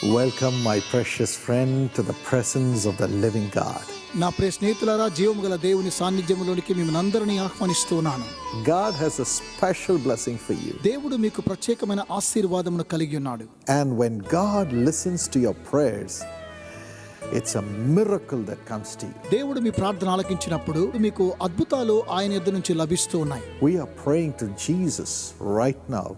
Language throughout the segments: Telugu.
Welcome, my precious friend, to the presence of the living God. నా ప్రియ స్నేహితులారా, జీవము గల దేవుని సాన్నిధ్యములోనికి మిమ్మల్ని అందరినీ ఆహ్వానిస్తున్నాను. God has a special blessing for you. దేవుడు మీకు ప్రత్యేకమైన ఆశీర్వాదమును కలిగి ఉన్నాడు. And when God listens to your prayers, it's a miracle that comes to you. దేవుడు మీ ప్రార్థన ఆలకించినప్పుడు మీకు అద్భుతాలు ఆయన యొద్ద నుంచి లభిస్తూ ఉన్నాయి. We are praying to Jesus right now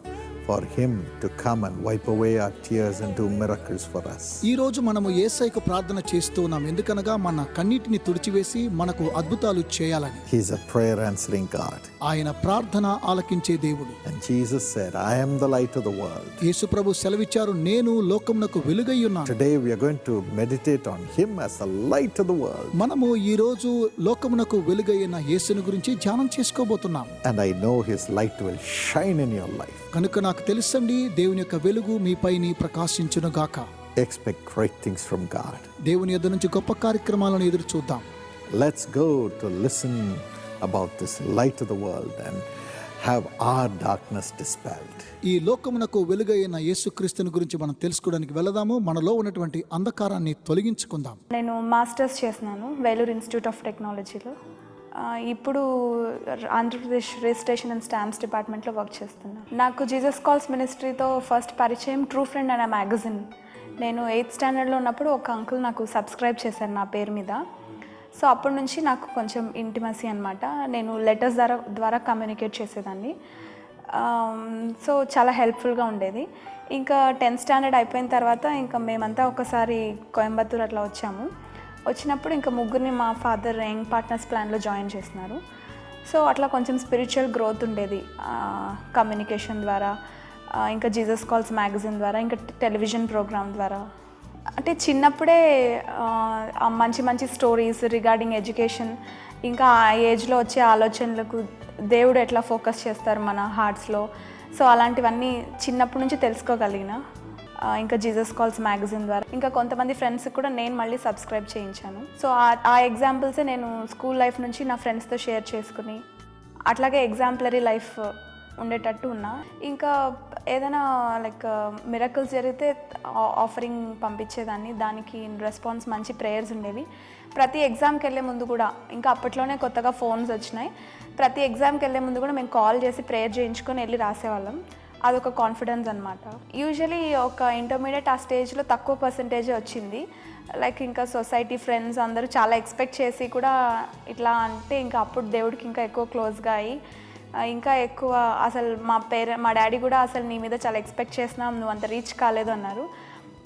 for him to come and wipe away our tears and do miracles for us. ఈ రోజు మనము యేసయ్యకు ప్రార్థన చేస్తూ ఉన్నాం, ఎందుకనగా మన కన్నీటిని తుడిచివేసి మనకు అద్భుతాలు చేయాలని. He is a prayer answering God. ఆయన ప్రార్థన ఆలకించే దేవుడు. And Jesus said, I am the light of the world. యేసు ప్రభు సెలవిచ్చారు, నేను లోకమునకు వెలుగై ఉన్నాను. Today we are going to meditate on him as the light of the world. మనము ఈ రోజు లోకమునకు వెలుగైన యేసుని గురించి ధ్యానం చేసుకోబోతున్నాం. And I know his light will shine in your life. కనుక నాకు తెలుసండి, దేవుని యొక్క వెలుగు మీపైని ప్రకాశించును గాక. Expect great things from God. దేవుని యొద్ద నుంచి గొప్ప కార్యక్రమాలను ఎదురు చూద్దాం. Let's go to listen about this light of the world and have our darkness dispelled. ఈ లోకమునకు వెలుగైన యేసుక్రీస్తుని గురించి మనం తెలుసుకోవడానికి వెళదాము. మనలో ఉన్నటువంటి అంధకారాన్ని తొలగించుకుందాం. నేను మాస్టర్స్ చేస్తున్నాను వేలూరు ఇన్స్టిట్యూట్ ఆఫ్ టెక్నాలజీలో. ఇప్పుడు ఆంధ్రప్రదేశ్ రిజిస్ట్రేషన్ అండ్ స్టాంప్స్ డిపార్ట్మెంట్లో వర్క్ చేస్తున్నాను. నాకు జీసస్ కాల్స్ మినిస్ట్రీతో ఫస్ట్ పరిచయం ట్రూ ఫ్రెండ్ అనే మ్యాగజైన్. నేను 8th స్టాండర్డ్లో ఉన్నప్పుడు ఒక అంకుల్ నాకు సబ్స్క్రైబ్ చేశారు నా పేరు మీద. సో అప్పటి నుంచి నాకు కొంచెం ఇంటిమసీ అనమాట. నేను లెటర్స్ ద్వారా కమ్యూనికేట్ చేసేదాన్ని. సో చాలా హెల్ప్ఫుల్గా ఉండేది. ఇంకా 10th స్టాండర్డ్ అయిపోయిన తర్వాత ఇంకా మేమంతా ఒకసారి కోయంబత్తూర్ అట్లా వచ్చాము. వచ్చినప్పుడు ఇంకా ముగ్గురిని మా ఫాదర్ యంగ్ పార్ట్నర్స్ ప్లాన్లో జాయిన్ చేసినారు. సో అట్లా కొంచెం స్పిరిచువల్ గ్రోత్ ఉండేది కమ్యూనికేషన్ ద్వారా, ఇంకా జీసస్ కాల్స్ మ్యాగజైన్ ద్వారా, ఇంకా టెలివిజన్ ప్రోగ్రామ్ ద్వారా. అంటే చిన్నప్పుడే మంచి మంచి స్టోరీస్ రిగార్డింగ్ ఎడ్యుకేషన్, ఇంకా ఆ ఏజ్లో వచ్చే ఆలోచనలకు దేవుడు ఎట్లా ఫోకస్ చేస్తారు మన హార్ట్స్లో, సో అలాంటివన్నీ చిన్నప్పటి నుంచి తెలుసుకోగలిగిన. ఇంకా జీసస్ కాల్స్ మ్యాగజైన్ ద్వారా ఇంకా కొంతమంది ఫ్రెండ్స్కి కూడా నేను మళ్ళీ సబ్స్క్రైబ్ చేయించాను. సో ఆ ఎగ్జాంపుల్సే నేను స్కూల్ లైఫ్ నుంచి నా ఫ్రెండ్స్తో షేర్ చేసుకుని అట్లాగే ఎగ్జాంపులరీ లైఫ్ ఉండేటట్టు ఉన్నా. ఇంకా ఏదైనా లైక్ మిరకల్స్ జరిగితే ఆఫరింగ్ పంపించేదాన్ని, దానికి రెస్పాన్స్ మంచి ప్రేయర్స్ ఉండేవి. ప్రతి ఎగ్జామ్కి వెళ్ళే ముందు కూడా, ఇంకా అప్పట్లోనే కొత్తగా ఫోన్స్ వచ్చినాయి, ప్రతి ఎగ్జామ్కి వెళ్ళే ముందు కూడా మేము కాల్ చేసి ప్రేయర్ చేయించుకొని వెళ్ళి రాసేవాళ్ళం. అదొక కాన్ఫిడెన్స్ అనమాట. యూజువలీ ఒక ఇంటర్మీడియట్ ఆ స్టేజ్లో తక్కువ పర్సంటేజే వచ్చింది. లైక్ ఇంకా సొసైటీ ఫ్రెండ్స్ అందరూ చాలా ఎక్స్పెక్ట్ చేసి కూడా ఇట్లా అంటే ఇంకా అప్పుడు దేవుడికి ఇంకా ఎక్కువ క్లోజ్గా అయ్యి ఇంకా ఎక్కువ అసలు మా డాడీ కూడా అసలు నీ మీద చాలా ఎక్స్పెక్ట్ చేసినాం, నువ్వు అంత రీచ్ కాలేదు అన్నారు.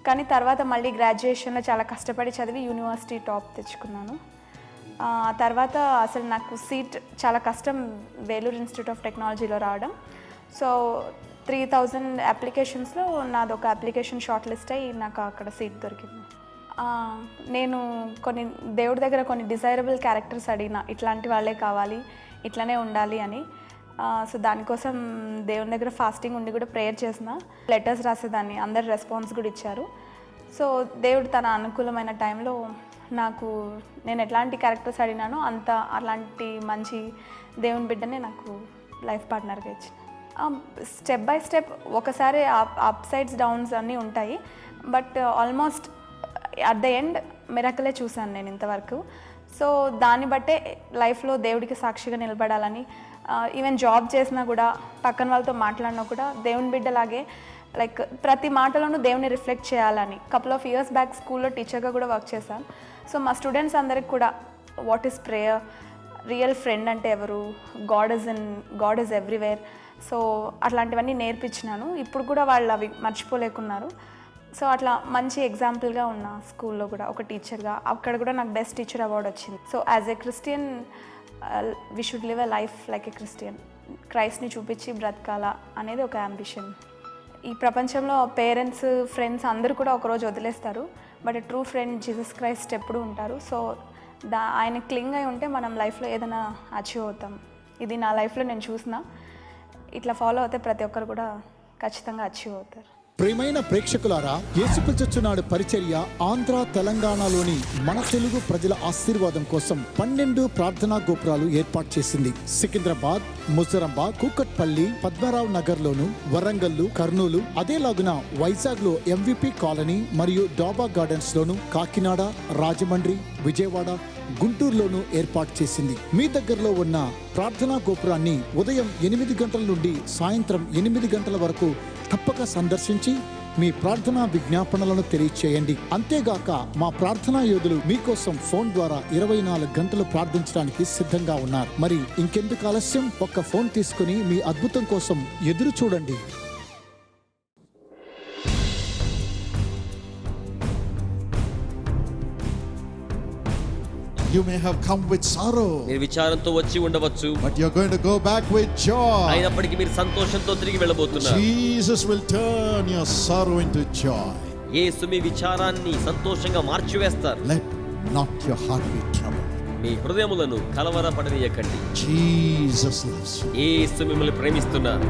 కానీ తర్వాత మళ్ళీ గ్రాడ్యుయేషన్లో చాలా కష్టపడి చదివి యూనివర్సిటీ టాప్ తెచ్చుకున్నాను. ఆ తర్వాత అసలు నాకు సీట్ చాలా కష్టం వేలూరు ఇన్స్టిట్యూట్ ఆఫ్ టెక్నాలజీలో రావడం. సో 3000 అప్లికేషన్స్లో నాది ఒక అప్లికేషన్ షార్ట్ లిస్ట్ అయ్యి నాకు అక్కడ సీట్ దొరికింది. నేను దేవుడి దగ్గర కొన్ని డిజైరబుల్ క్యారెక్టర్స్ అడిగిన, ఇట్లాంటి వాళ్ళే కావాలి, ఇట్లనే ఉండాలి అని. సో దానికోసం దేవుని దగ్గర ఫాస్టింగ్ ఉండి కూడా ప్రేయర్ చేసిన, లెటర్స్ రాసేదాన్ని, అందరు రెస్పాన్స్ కూడా ఇచ్చారు. సో దేవుడు తన అనుకూలమైన టైంలో నాకు నేను ఎట్లాంటి క్యారెక్టర్స్ అడిగినానో అలాంటి మంచి దేవుని బిడ్డనే నాకు లైఫ్ పార్ట్నర్గా ఇచ్చిన. స్టెప్ బై స్టెప్ ఒకసారి అప్ సైడ్స్ డౌన్స్ అన్నీ ఉంటాయి, but almost at the end మిరకలే చూశాను నేను ఇంతవరకు. సో దాన్ని బట్టే లైఫ్లో దేవుడికి సాక్షిగా నిలబడాలని, ఈవెన్ జాబ్ చేసినా కూడా పక్కన వాళ్ళతో మాట్లాడినా కూడా దేవుని బిడ్డలాగే లైక్ ప్రతి మాటలోనూ దేవుని రిఫ్లెక్ట్ చేయాలని. కపుల్ ఆఫ్ ఇయర్స్ బ్యాక్ స్కూల్లో టీచర్గా కూడా వర్క్ చేశాను. సో మా స్టూడెంట్స్ అందరికి కూడా what is prayer, real friend అంటే ఎవరు, గాడ్ ఈజ్ ఎవ్రీవేర్, సో అట్లాంటివన్నీ నేర్పించినాను. ఇప్పుడు కూడా వాళ్ళు అవి మర్చిపోలేకున్నారు. సో అట్లా మంచి ఎగ్జాంపుల్గా ఉన్న స్కూల్లో కూడా ఒక టీచర్గా, అక్కడ కూడా నాకు బెస్ట్ టీచర్ అవార్డు వచ్చింది. So as a Christian we should live a life like a Christian. క్రైస్ట్ని చూపించి బ్రతకాల అనేది ఒక అంబిషన్. ఈ ప్రపంచంలో పేరెంట్స్ ఫ్రెండ్స్ అందరూ కూడా ఒకరోజు వదిలేస్తారు, but true friend Jesus Christ ఎప్పుడూ ఉంటారు. సో ఆయన క్లింగ్ అయి ఉంటే మనం లైఫ్లో ఏదైనా అచీవ్ అవుతాం. ఇది నా లైఫ్లో నేను చూసిన. ఇట్లా ఫాలో అవుతే ప్రతి ఒక్కరు కూడా ఖచ్చితంగా అచీవ్ అవుతారు. ప్రియమైన ప్రేక్షకులారా, యేసుపిలుచుచున్నాడు పరిచర్య ఆంధ్ర తెలంగాణలోని మన తెలుగు ప్రజల ఆశీర్వాదం కోసం 12 ప్రార్థనా గోపురాలు ఏర్పాటు చేసింది. సికింద్రాబాద్, ముజరాబాద్, కూకట్పల్లి, పద్మరావు నగర్ లోను, వరంగల్లు, కర్నూలు, అదేలాగున వైజాగ్ లో MVP కాలనీ మరియు డాబా గార్డెన్స్ లోను, కాకినాడ, రాజమండ్రి, విజయవాడ, గుంటూరులోను ఏర్పాటు చేసింది. మీ దగ్గరలో ఉన్న ప్రార్థనా గోపురాన్ని ఉదయం 8 గంటల నుండి సాయంత్రం 8 గంటల వరకు తప్పక సందర్శించి మీ ప్రార్థనా విజ్ఞాపనలను తెలియచేయండి. అంతేగాక మా ప్రార్థనా యోధులు మీకోసం ఫోన్ ద్వారా 24 గంటలు ప్రార్థించడానికి సిద్ధంగా ఉన్నారు. మరి ఇంకెందుకు ఆలస్యం, ఒక్క ఫోన్ తీసుకుని మీ అద్భుతం కోసం ఎదురు చూడండి. You may have come with sorrow, మీరు విచారంతో వచ్చి ఉండవచ్చు, but you're going to go back with joy. అయినప్పటికీ మీరు సంతోషంతో తిరిగి వెళ్ళబోతున్నారు. Jesus will turn your sorrow into joy. యేసు మీ విచారాన్ని సంతోషంగా మార్చివేస్తారు. Let not your heart be troubled. మీ హృదయములను కలవరపడనీయకండి. Jesus loves you. యేసు మిమ్మల్ని ప్రేమిస్తున్నారు.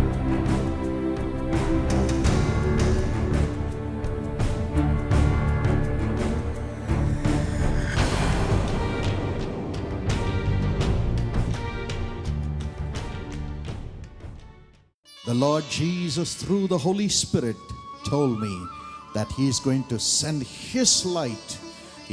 The Lord Jesus, through the Holy Spirit, told me that He is going to send His light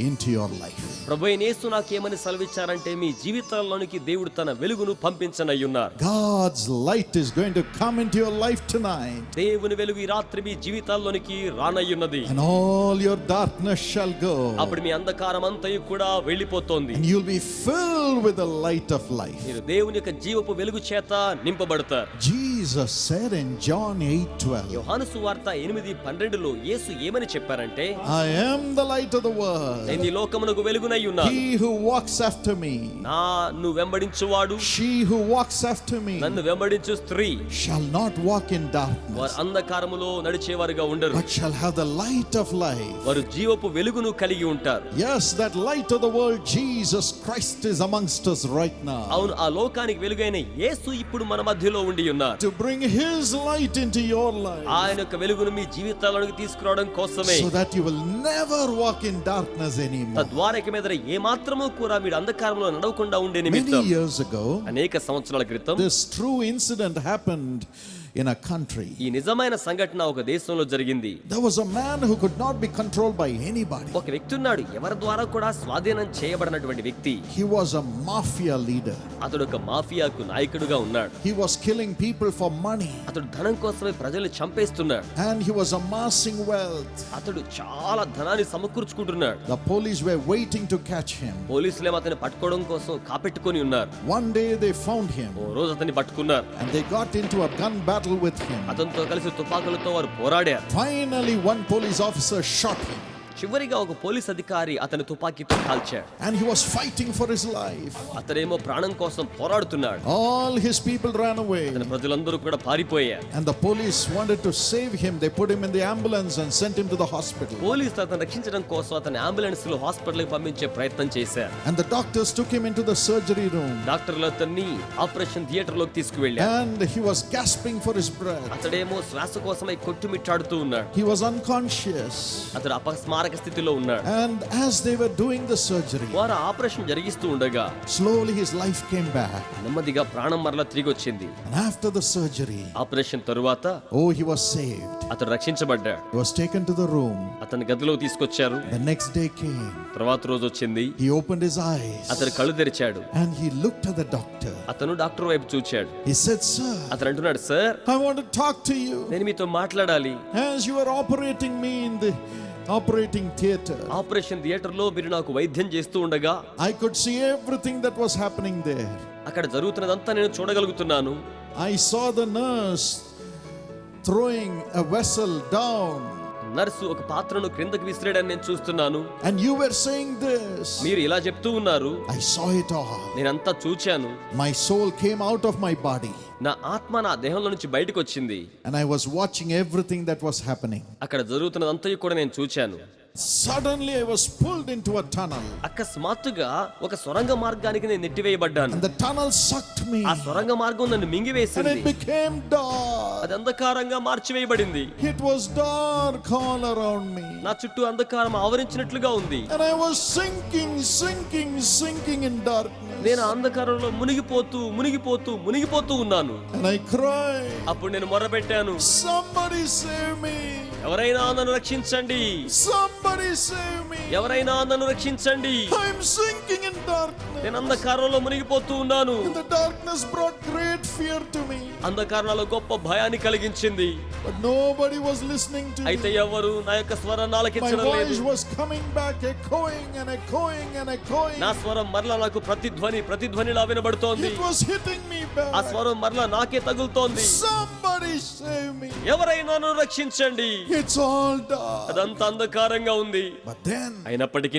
into your life. ప్రభువైన యేసు నాకేమని సెలవిచ్చారంటే, మీ జీవితాల్లోనికి దేవుడు తన వెలుగును పంపించనయ్యున్నారు. God's light is going to come into your life tonight. దేవుని వెలుగు ఈ రాత్రి మీ జీవితాల్లోనికి రానయ్యున్నది. And all your darkness shall go. అప్పుడు మీ అంధకారం అంతయు కూడా వెళ్ళిపోతుంది. And you'll be filled with the light of life. మీరు దేవుని యొక్క జీవపు వెలుగు చేత నింపబడతారు. Jesus said in John 8:12, యోహాను సువార్త 8:12లో యేసు ఏమని చెప్పారంటే, I am the light of the world. నేను ఈ లోకమునకు వెలుగునై ఉన్నాను. He who walks after me, నన్ను వెంబడించువాడు, she who walks after me, నన్ను వెంబడించు స్త్రీ shall not walk in darkness, వారు అంధకారములో నడిచేవారుగా ఉండరు, but shall have the light of life. వారు జీవపు వెలుగును కలిగి ఉంటారు. Yes, that light of the world, Jesus Christ, is amongst us right now. అవును, ఆ లోకానికి వెలుగైన యేసు ఇప్పుడు మన మధ్యలో ఉండి ఉన్నారు. To bring His light into your life, ఆయన యొక్క వెలుగును మీ జీవితాల్లోకి తీసుకురావడం కోసమే, so that you will never walk in darkness anymore. తద్వారా ఇక మీద ఏ మాత్రము కూడా మీరు అంధకారంలో నడవకుండా ఉండే Many నిమిత్తం years ago, అనేక సంవత్సరాల క్రితం this true incident happened in a country. ఈ నిజమైన సంఘటన ఒక దేశంలో జరిగింది. There was a man who could not be controlled by anybody. ఒక వ్యక్తి ఉన్నాడు, ఎవరి ద్వారా కూడా స్వాధీనం చేయబడినటువంటి వ్యక్తి. He was a mafia leader. అతడు ఒక మాఫియాకు నాయకుడుగా ఉన్నాడు. He was killing people for money, అతడు ధనం కోసమే ప్రజల్ని చంపేస్తున్నాడు. and he was amassing wealth. అతడు చాలా ధనాన్ని సమకూర్చుకుంటున్నాడు. The police were waiting to catch him. పోలీసులేమో అతన్ని పట్టుకోవడం కోసం కాపెట్టుకొని ఉన్నారు. One day they found him, ఓ రోజు అతన్ని పట్టుకున్నారు. and they got into a gun battle with him. అతనితో కలిసి తుపాకులతో వారు పోరాడారు. Finally, one police officer shot him, చివరిగా ఒక పోలీస్ అధికారి అతని తుపాకీతో కాల్చాడు. and he was fighting for his life. అతనేమో ప్రాణం కోసం పోరాడుతున్నాడు. All his people ran away, అతని ప్రజలందరూ కూడా పారిపోయారు. and the police wanted to save him. They put him in the ambulance and sent him to the hospital. పోలీసులు అతను రక్షించడం కోసం అతని అంబులెన్స్ లో హాస్పిటల్ కి పంపించే ప్రయత్నం చేశారు. And the doctors took him into the surgery room, డాక్టర్లు అతన్ని ఆపరేషన్ థియేటర్ లోకి తీసుకువెళ్ళారు. and he was gasping for his breath. అతడేమో శ్వాస కోసమై కొట్టుమిట్టాడుతూ ఉన్నాడు. He was unconscious. అతడు అపస్మారక స్థితిలో ఉన్నాడు. And as they were doing the surgery, వారు ఆపరేషన్ జరిగిస్తూ ఉండగా slowly his life came back. నెమ్మదిగా ప్రాణం మరలా తిరిగి వచ్చింది. And after the surgery, operation తరువాత oh, he was saved. అతడు రక్షించబడ్డాడు. He was taken to the room. అతని గదిలో తీసుకొచ్చారు. The next day came. తర్వాత రోజు వచ్చింది. He opened his eyes, అతడు కళ్ళు తెరిచాడు. and he looked at the doctor. అతను డాక్టర్ వైపు చూచాడు. He said, "Sir, అతను అంటున్నాడు, sir, I want to talk to you. నేను మీతో మాట్లాడాలి. As you were operating me in the operating theater, operation theatre లో మీరు నాకు వైద్యం చేస్తూ ఉండగా I could see everything that was happening there. అక్కడ జరుగుతున్నదంతా నేను చూడగలుగుతున్నాను. I saw the nurse throwing a vessel down, nurse ఒక పాత్రను క్రిందకి విసిరేయడాన్ని నేను చూస్తున్నాను. and you were saying this. మీరు ఇలా చెప్తూ ఉన్నారు. I saw it all. నేనంతా చూచాను. My soul came out of my body, నా ఆత్మ నా దేహంలో నుంచి బయటకు వచ్చింది. and I was watching everything that was happening. అక్కడ జరుగుతున్నదంతా కూడా నేను చూచాను. Suddenly I was pulled into a tunnel, అకస్మాత్తుగా ఒక సొరంగ మార్గానికి నేను నెట్టివేయబడ్డాను. and the tunnel sucked me, ఆ సొరంగ మార్గం నన్ను and మింగివేసింది. it became dark. అది అంధకారంగా మార్చివేయబడింది. It was dark all around me. నా చుట్టూ అంధకారం ఆవరించినట్లుగా ఉంది. And I was sinking in darkness. నేను అంధకారంలో మునిగిపోతూ ఉన్నాను. And I cried, అప్పుడు నేను మొర్రపెట్టాను, somebody save me. ఎవరైనా నన్ను రక్షించండి, Somebody save me. ఎవరైనా నన్ను రక్షించండి. I'm sinking in darkness. నేను అంధకారంలో మునిగిపోతూ ఉన్నాను. And the darkness brought great fear to me. అంధకారంలో గొప్ప భయాన్ని కలిగించింది. But nobody was listening to అయితే me. ఎవరు నా యొక్క స్వరాన్ని My ఆలకించడం లేదు. voice was coming back, echoing and echoing and echoing. నా స్వరం మరలా నాకు ప్రతిధ్వనిలా వినబడుతోంది. It was hitting me ఆ back. స్వరం మరలా నాకే తగులుతోంది. Somebody save me. ఎవరైనా నన్ను రక్షించండి. It's all dark. అదంతా అంధకారంగా ఉంది. But then, అయినప్పటికీ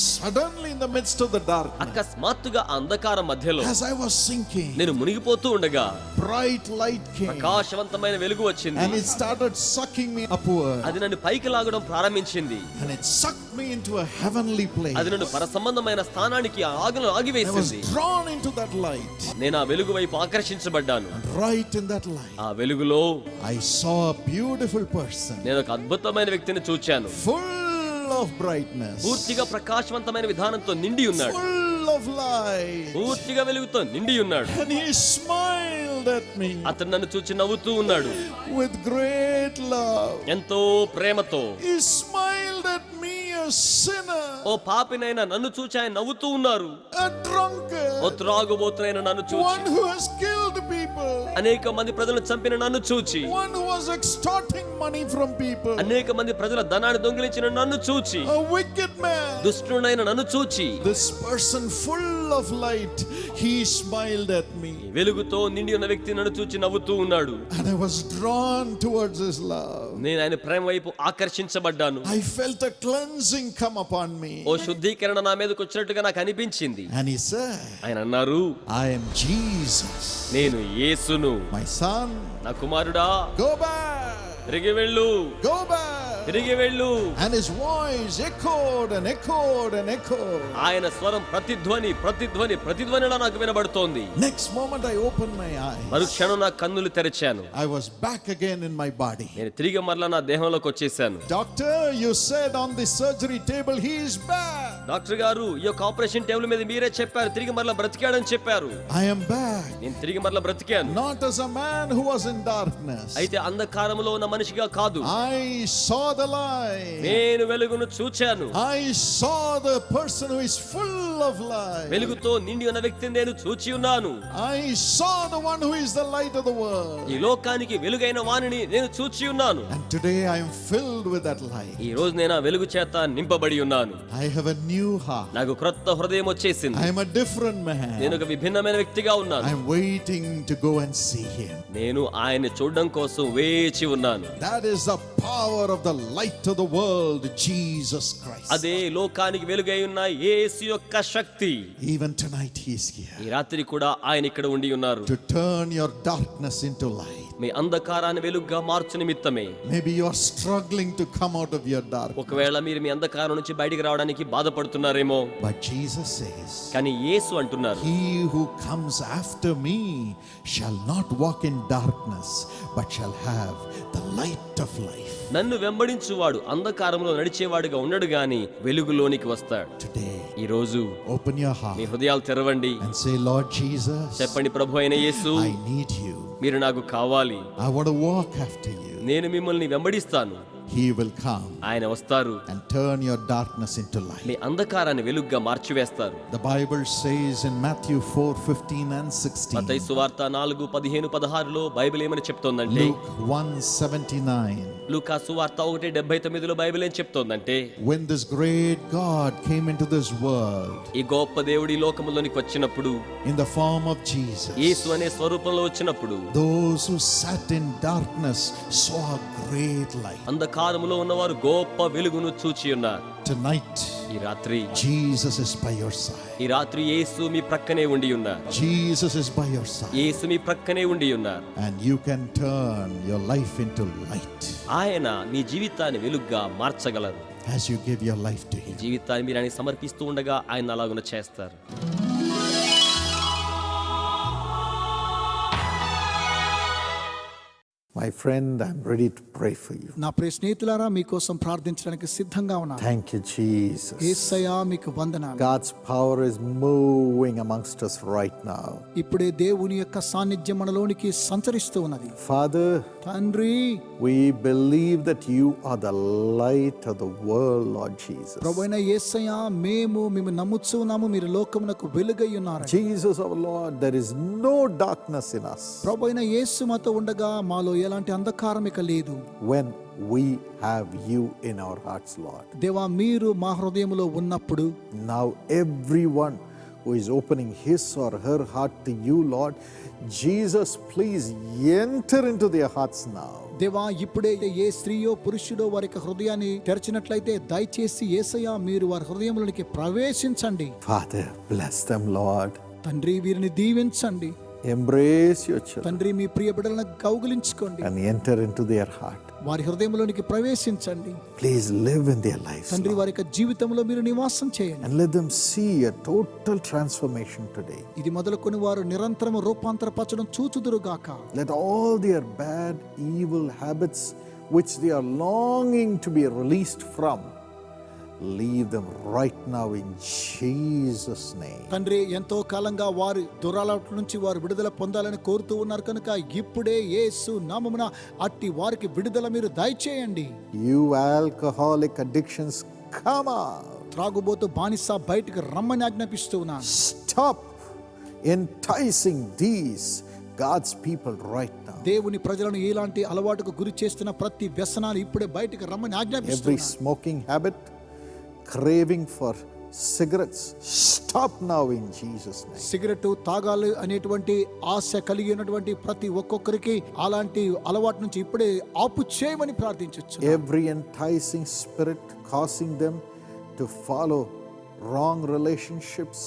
suddenly in the midst of the darkness, అకస్మాత్తుగా ఆ అంధకారం మధ్యలో as I was sinking, నేను మునిగిపోతూ ఉండగా bright light came ప్రకాశవంతమైన వెలుగు and వచ్చింది. it started sucking me upward. అది నన్ను పైకి లాగడం ప్రారంభించింది. And it sucked me into a heavenly place. అది నన్ను పరసంబంధమైన స్థానానికి I was ఆగివేసింది. drawn into that light. నేను ఆ వెలుగు వైపు ఆకర్షించబడ్డాను. Right in that light, ఆ వెలుగులో I saw a beautiful person, నేను ఒక అద్భుతమైన వ్యక్తిని చూచాను. full of brightness, పూర్తిగా ప్రకాశవంతమైన విధానంతో నిండి ఉన్నాడు. full of light. పూర్తిగా వెలుగుతో నిండి ఉన్నాడు. And he smiled at me అతను నన్ను చూచి నవ్వుతూ ఉన్నాడు. with great love. ఎంతో ప్రేమతో. He smiled at me, a sinner, ఓ పాపినైనా నన్ను చూచి ఆయన నవ్వుతూ ఉన్నారు. a drunkard, ఓ త్రాగుబోతునైన నన్ను చూచి, one who has killed people, అనేక మంది ప్రజలను చంపిన నన్ను చూచి, one who was extorting money from people, అనేక మంది ప్రజల ధనాన్ని దొంగిలించిన నన్ను చూచి, a wicked man. దుష్టుడైన నన్ను చూచి, This person full of light, he smiled at me. వెలుగుతో నిండి ఉన్న వ్యక్తి నన్ను చూచి నవ్వుతూ ఉన్నాడు. And I was drawn towards his love. నేను ఆయన ప్రేమ వైపు ఆకర్షించబడ్డాను. I felt a cleansing come upon me. ఓ శుద్ధీకరణ నా మీదకి వచ్చినట్టుగా నాకు అనిపించింది. And he said, ఆయన అన్నారు, I am Jesus. నేను యేసును. My son, నా కుమారుడా, go back. తిరిగి వెళ్ళు, Go back. తిరిగి వెళ్ళు. And his voice echoed and echoed and echoed. ఆయన స్వరం ప్రతిధ్వనిలా నాకు వినబడుతోంది. Next moment I opened my eyes. మరుక్షణం నా కన్నులు తెరిచాను. I was back again in my body. నేను తిరిగి మరలా నా దేహంలోకి వచ్చేసాను. Doctor, you said on the surgery table he is back. Doctor గారు, ఈ యొక్క ఆపరేషన్ టేబుల్ మీద మీరే చెప్పారు తిరిగి మరలా బ్రతికాడని చెప్పారు. I am back. నేను తిరిగి మరలా బ్రతికాను. Not as a man who was in darkness. అయితే అంధకారంలో ఉన్న మనిషిగా కాదు. I saw the light. నేను వెలుగును చూచాను. I saw the person who is full of light. వెలుగుతో నిండి ఉన్న వ్యక్తిని నేను చూచి ఉన్నాను. I saw the one who is the light of the world. ఈ లోకానికి వెలుగైన వానిని నేను చూచి ఉన్నాను. And today I am filled with that light. ఈ రోజు నేను ఆ వెలుగు చేత నింపబడి ఉన్నాను. I have a new heart. నాకు క్రొత్త హృదయం వచ్చేసింది. I am a different man. నేను ఒక విభిన్నమైన వ్యక్తిగా ఉన్నాను. I am waiting to go and see him. నేను ఆయన్ని చూడడం కోసం వేచి ఉన్నాను. That is the power of the light of the world, Jesus Christ. అదే లోకానికి వెలుగై ఉన్న యేసు యొక్క శక్తి. Even tonight he is here ఈ రాత్రి కూడా ఆయన ఇక్కడ ఉండి ఉన్నారు. to turn your darkness into light. మీ అంధకారాన్ని వెలుగుగా మార్చు నిమిత్తమే. Maybe you are struggling to come out of your darkness. ఒకవేళ మీరు మీ అంధకారం నుంచి బయటికి రావడానికి బాధపడుతున్నారేమో, But Jesus says, కానీ యేసు అంటున్నారు, he who comes after me shall not walk in darkness, but shall have the light of life. నన్ను వెంబడించువాడు అంధకారంలో నడిచేవాడుగా ఉండడు గాని వెలుగులోనికి వస్తాడు. Today, ఈ రోజు open your మీ heart హృదయాలు తెరవండి. and say, Lord Jesus, చెప్పండి, ప్రభు అయిన యేసు, I need you. మీరు నాకు కావాలి. I want to walk after you. నేను మిమ్మల్ని వెంబడిస్తాను. He will come ఆయన వస్తారు, and turn your darkness into light. మీ అంధకారాన్ని వెలుగుగా మార్చివేస్తారు. The Bible says in Matthew 4:15 and 16, మత్తయి సువార్త 4:15-16 బైబిల్ ఏమని చెప్తోందంటే, Luke 1:79, లూకా సువార్త 1:79 బైబిల్ ఏం చెప్తోందంటే, when this great God came into this world ఈ గొప్ప దేవుడి లోకములోనికి వచ్చినప్పుడు, in the form of Jesus, యేసు అనే స్వరూపంలో వచ్చినప్పుడు, those who sat in darkness saw a great light. అంధకారములో ఉన్నవారు గొప్ప వెలుగును చూచి ఉన్నారు. Tonight, ఈ రాత్రి Jesus is by your side. ఈ రాత్రి యేసు మీ ప్రక్కనే ఉండి ఉన్నారు. Jesus is by your side. యేసు మీ ప్రక్కనే ఉండి ఉన్నారు. And you can turn your life into light ఆయన మీ జీవితాన్ని వెలుగుగా మార్చగలరు. as you give your life to him. జీవితాన్ని మీరు ఆయన సమర్పిస్తూ ఉండగా ఆయన అలాగున చేస్తారు. My friend, I'm ready to pray for you. నా ప్రియ స్నేహితులారా మీకోసం ప్రార్థించడానికి సిద్ధంగా ఉన్నాను. Thank you, Jesus. యేసయ్యా మీకు వందనాలు. God's power is moving amongst us right now. ఇప్పుడే దేవుని యొక్క సాన్నిధ్యం మనలోనికి సంచరిస్తూ ఉన్నది. Father, తండ్రి, we believe that you are the light of the world, Lord Jesus. ప్రభువైన యేసయ్యా మేము నమ్ముచున్నాము మీరు లోకమునకు వెలుగై ఉన్నారు. Jesus our Lord, there is no darkness in us. ప్రభువైన యేసు మాతో ఉండగా మాలో ఎలాంటి అంధకారం ఇక లేదు. When we have you in our hearts, Lord. దేవా మీరు మా హృదయములో ఉన్నప్పుడు Now everyone who is opening his or her heart to you, Lord, Jesus, please enter into their hearts now. దేవా ఇప్పుడే ఏ స్త్రీయో పురుషుడో వారి యొక్క హృదయాన్ని తెరచినట్లయితే దయచేసి యేసయ్యా మీరు వారి హృదయంలోనికి ప్రవేశించండి. Father, bless them, Lord. తండ్రి వీరిని దీవించండి. Embrace your children తండ్రి మీ ప్రియ బిడ్డలను కౌగిలించుకోండి. and enter into their heart. వారి హృదయంలోనికి ప్రవేశించండి. Please live in their lives, తండ్రి Lord, వారి యొక్క జీవితంలో మీరు నివాసం చేయండి. and let them see a total transformation today. ఇది మొదలుకొని వారు నిరంతరము రూపాంతరపరచడం చూచుదురుగాక. Let all their bad, evil habits which they are longing to be released from, leave them right now in Jesus' name. తండ్రి ఎంతో కాలంగా వారు దురాలవాట్ల నుంచి వారు విడుదల పొందాలని కోరుతూ ఉన్నారు కనుక ఇప్పుడే యేసు నామమున అట్టి వారికి విడుదల మీరు దయచేయండి. You alcoholic addictions, come out. త్రాగుబోతు బానిస బయటికి రమ్మని ఆజ్ఞాపిస్తూ ఉన్నాను. Stop enticing these God's people right now. దేవుని ప్రజలను ఇలాంటి అలవాటుకు గురి చేస్తున్న ప్రతి వ్యసనాలు ఇప్పుడే బయటికి రమ్మని Every ఆజ్ఞాపిస్తున్నాను. smoking habit, craving for cigarettes, stop now in Jesus' name. Cigarette తాగాలి అనేటువంటి ఆశ కలిగి ఉన్నటువంటి ప్రతి ఒక్కొక్కరికి అలాంటి అలవాటు నుంచి ఇప్పుడే ఆపు చేయమని ప్రార్థించొచ్చు. Every enticing spirit causing them to follow wrong relationships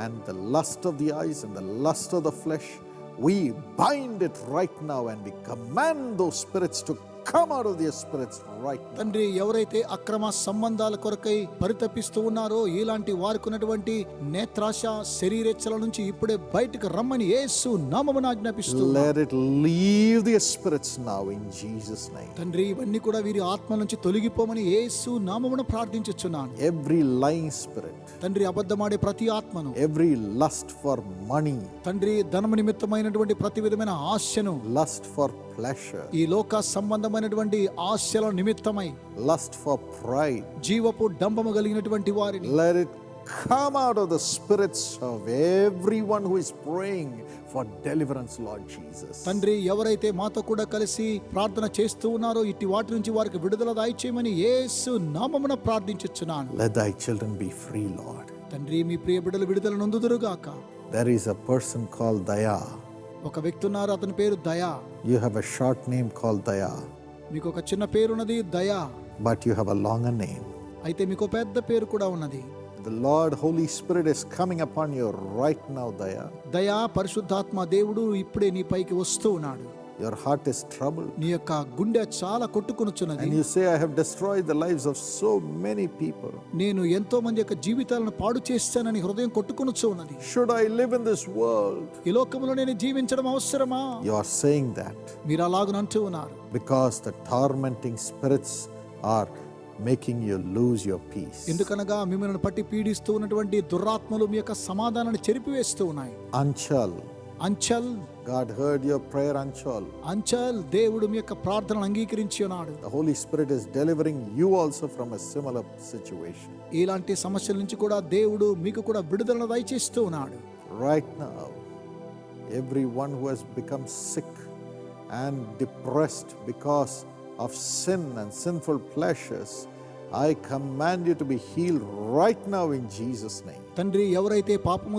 and the lust of the eyes and the lust of the flesh, we bind it right now and we command those spirits to come out of their spirits right now. తండ్రి ఎవరైతే అక్రమ సంబంధాల కొరకై పరితపిస్తూ ఉన్నారో ఇలాంటి వారికి ఉన్నటువంటి నేత్రాశ శరీరేచ్ఛల నుంచి ఇప్పుడే బయటకు రమ్మని యేసు నామమున ఆజ్ఞాపిస్తూ Let it leave their spirits now in Jesus' name. తండ్రి ఇవన్నీ కూడా వీరి ఆత్మ నుంచి తొలగిపోమని యేసు నామమున ప్రార్థించుచున్నాను. Every lying spirit, తండ్రి అబద్ధమాడే ప్రతి ఆత్మను, every lust for money, తండ్రి ధనము నిమిత్తమైనటువంటి ప్రతి విధమైన ఆశను, lust for pleasure, ఈ లోక సంబంధమైనటువంటి ఆశల నిమిత్తమై, lust for pride, జీవపు డంబము కలిగినటువంటి వారిని let it come out of the spirits of everyone who is praying for deliverance, Lord Jesus. తండ్రి ఎవరైతే మాతో కూడా కలిసి ప్రార్థన చేస్తూ ఉన్నారో ఇట్టి వాటి నుంచి వారికి విడుదల దయచేయమని యేసు నామమున ప్రార్థించుచున్నాను. Let thy children be free, Lord. తండ్రి మీ ప్రియ బిడ్డలు విడుదల నొందుదురుగాక. There is a person called Daya. ఒక వ్యక్తి ఉన్నారు, అతని పేరు దయా. You have a short name called Daya, మీకు ఒక చిన్న పేరున్నది దయా, but you have a longer name. అయితే మీకు పెద్ద పేరు కూడా ఉన్నది. The Lord Holy Spirit is coming upon you right now, Daya. దయా పరిశుద్ధాత్మ దేవుడు ఇప్పుడే నీ పైకి వస్తూ ఉన్నాడు. Your heart is troubled. నీ యొక్క గుండె చాలా కొట్టుకొనుచున్నది. And you say, I have destroyed the lives of so many people. నేను ఎంతో మంది యొక్క జీవితాలను పాడు చేస్తానని హృదయం కొట్టుకొనుచు ఉన్నది. Should I live in this world? ఈ లోకంలో నేను జీవించడం అవసరమా? You are saying that మీరు అలాగని అంటూ ఉన్నారు. because the tormenting spirits are making you lose your peace. ఎందుకనగా మిమ్మల్ని పట్టి పీడిస్తూ ఉన్నటువంటి దురాత్మలు మీ యొక్క సమాధానాన్ని చెరిపివేస్తూ ఉన్నాయి. Anchal, Anchal, God heard your prayer, Anchal. Anchal దేవుడు మీ యొక్క ప్రార్థనను అంగీకరించి ఉన్నాడు. The Holy Spirit is delivering you also from a similar situation. ఇలాంటి సమస్యల నుంచి కూడా దేవుడు మీకు కూడా విడుదలను దయచేస్తూ ఉన్నాడు. Right now, everyone who has become sick and depressed because of sin and sinful pleasures, I command you to be healed right now in Jesus' name. తండ్రి ఎవరైతే పాపము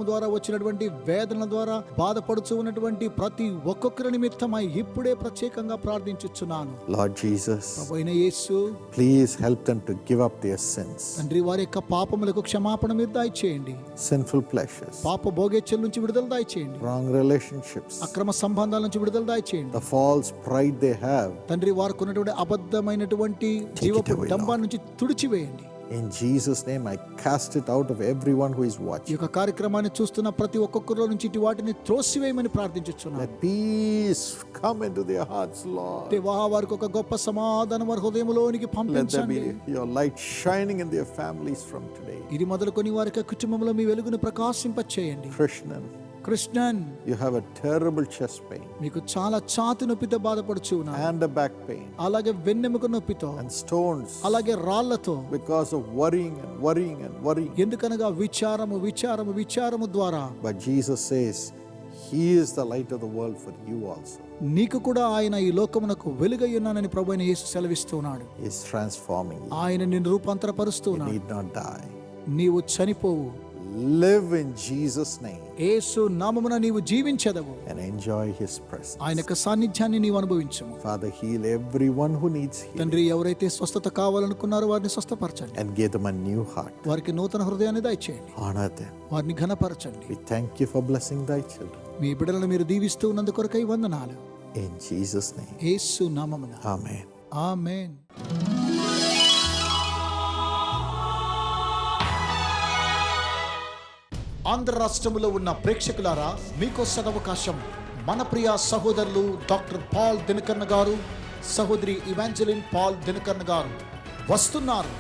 ద్వారా వచ్చినటువంటి వేదన ద్వారా బాధపడుతూ ఉన్నటువంటి ప్రతి ఒక్కొక్కరి నిమిత్తమై ఇప్పుడే ప్రత్యేకంగా ప్రార్థించుచున్నాను. Lord Jesus, ప్రభువైన యేసు, please help them to give up their sins, తండ్రి వారి యొక్క పాపములకు క్షమాపణ మీరు దయచేయండి. sinful pleasures, పాప భోగేచ్ఛల నుంచి విడుదల దయచేయండి. wrong relationships, అక్రమ సంబంధాల నుంచి విడుదల దయచేయండి. the false pride they have. తండ్రి వారికి ఉన్నటువంటి అబద్ధమైనటువంటి జీవపు డంబాన్ని నుంచి తుడిచివేయండి. In Jesus' name, I cast it out of everyone who is ఈ watching. యొక్క కార్యక్రమాన్ని చూస్తున్న ప్రతి ఒక్కొక్కరిలో నుంచి ఇటు వాటిని త్రోసివేయమని ప్రార్థించుచున్నాను. Let peace come into their hearts, Lord. దేవా, వారికి ఒక గొప్ప సమాధానం వారి హృదయంలోనికి Let there పంపించండి. be your light shining in their families from today. ఇది మొదలుకొని వారి యొక్క కుటుంబంలో మీ వెలుగును ప్రకాశింపచేయండి. Krishnan, you have a terrible chest pain మీకు చాలా ఛాతీ నొప్పితో బాధపడుచు ఉన్నారు, and a back pain అలాగే వెన్నెముక నొప్పితో, and stones అలాగే రాళ్లతో, because of worrying and worrying and worrying. ఎందుకనగా విచారము ద్వారా. But Jesus says He is the light of the world for you also. నీకు కూడా ఆయన ఈ లోకమునకు వెలుగై ఉన్నానని ప్రభువైన యేసు సెలవిస్తున్నాడు. He is transforming you. ఆయన నిన్ను You రూపాంతరపరుస్తున్నాడు. need not die. నీవు చనిపోవు, Live in Jesus' name యేసు నామమున నీవు జీవించెదవు, and enjoy His presence. ఆయన యొక్క సాన్నిధ్యాన్ని నీవు అనుభవించము. Father, heal everyone who needs healing తండ్రి, ఎవరైతే స్వస్థత కావాలనుకున్నారో వారిని స్వస్థపరచండి. and give them a new heart. వారికి నూతన హృదయాన్ని దయచేయండి. Honor them. వారిని ఘనపరచండి. We thank you for blessing thy children. మీ బిడ్డలను మీరు దీవిస్తూ ఉన్నందు కొరకై వందనాలు. In Jesus' name. యేసు నామమున Amen. ఆమేన్. ఆంధ్ర రాష్ట్రములో ఉన్న ప్రేక్షకులారా, మీకోసం అవకాశం. మన ప్రియ సహోదరులు డాక్టర్ పాల్ దినకర్ణ గారు, సహోదరి ఇవాంజలిన్ పాల్ దినకర్ణ గారు వస్తున్నారు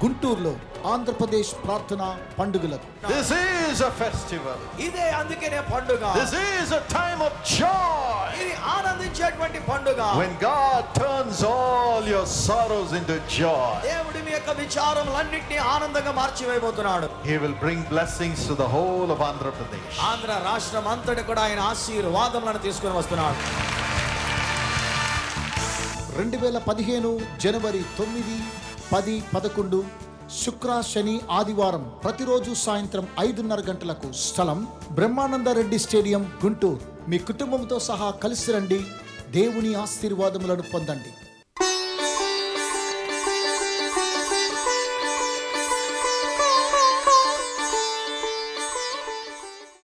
గుంటూరులో ఆంధ్రప్రదేశ్ ప్రార్థన పండుగలకు. This is a festival. ఇదే అందుకనే పండుగ. This is a time of joy. ఇది ఆనందించేటువంటి పండుగ. When God turns all your sorrows into joy, దేవుడు మీ యొక్క విచారములన్నిటిని ఆనందంగా మార్చివేయబోతున్నాడు. He will bring blessings to the whole of Andhra Pradesh. Andhra రాష్ట్రం అంతటి కూడా ఆయన ఆశీర్వాదములను తీసుకొని వస్తున్నాడు. 2015 జనవరి 9, 10, 11 శుక్ర, శని, ఆదివారం ప్రతిరోజు సాయంత్రం 5:30 గంటలకు. స్థలం బ్రహ్మానందరెడ్డి స్టేడియం, గుంటూరు. మీ కుటుంబంతో సహా కలిసి రండి, దేవుని ఆశీర్వాదములను పొందండి.